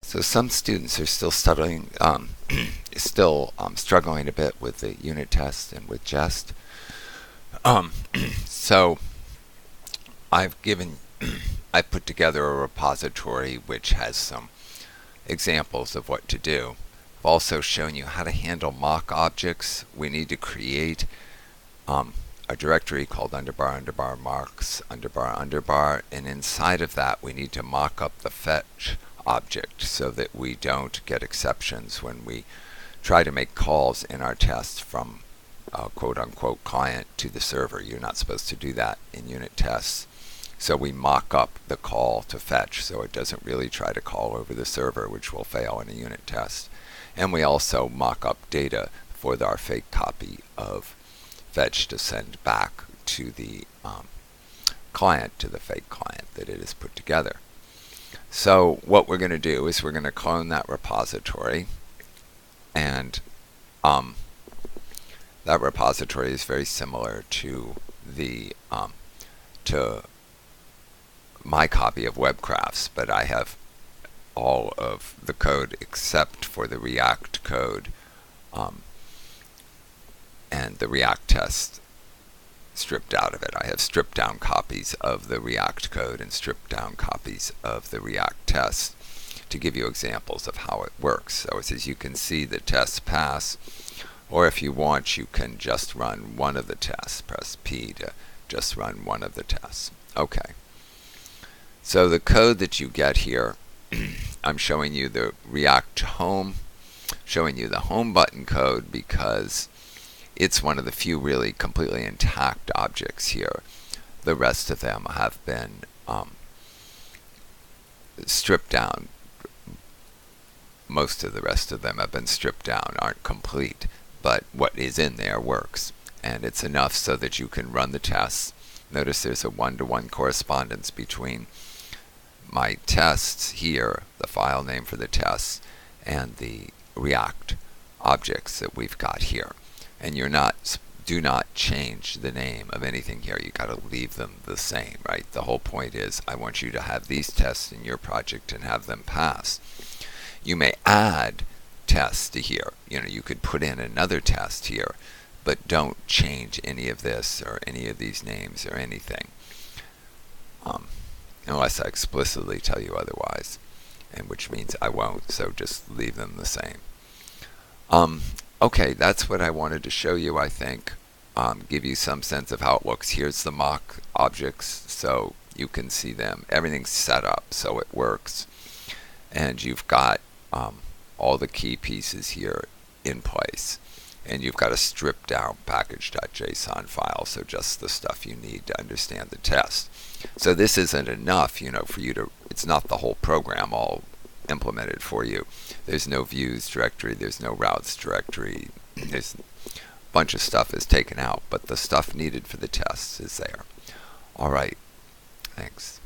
So some students are still studying, struggling a bit with the unit test and with Jest. Um, so I've given, I put together a repository which has some examples of what to do. I've also shown you how to handle mock objects. We need to create a directory called underbar underbar marks underbar underbar, and inside of that we need to mock up the fetch object so that we don't get exceptions when we try to make calls in our tests from quote-unquote client to the server. You're not supposed to do that in unit tests. So we mock up the call to fetch so it doesn't really try to call over the server, which will fail in a unit test. And we also mock up data for our fake copy of fetch to send back to the client, to the fake client that it has put together. So what we're going to do is we're going to clone that repository, and that repository is very similar to the to my copy of WebCrafts, but I have all of the code except for the React code and the React test stripped out of it. I have stripped down copies of the React code and stripped down copies of the React test to give you examples of how it works. So it says you can see the tests pass, or if you want, you can just run one of the tests. Press P to just run one of the tests. Okay. So the code that you get here, I'm showing you the React home, showing you the home button code because it's one of the few really completely intact objects here. The rest of them have been stripped down. Most of the rest of them have been stripped down, aren't complete, but what is in there works. And it's enough so that you can run the tests. Notice there's a one-to-one correspondence between my tests here, the file name for the tests, and the React objects that we've got here. And do not change the name of anything here. You got to leave them the same, right? The whole point is I want you to have these tests in your project and have them pass. You may add tests to here. You could put in another test here, but don't change any of this or any of these names or anything, unless I explicitly tell you otherwise, and which means I won't, so just leave them the same. Okay, that's what I wanted to show you, I think. Give you some sense of how it looks. Here's the mock objects, so you can see them. Everything's set up so it works. And you've got all the key pieces here in place. And you've got a stripped down package.json file, so just the stuff you need to understand the test. So this isn't enough, for you to, it's not the whole program all implemented for you. There's no views directory, there's no routes directory, there's a bunch of stuff is taken out, but the stuff needed for the tests is there. All right, thanks.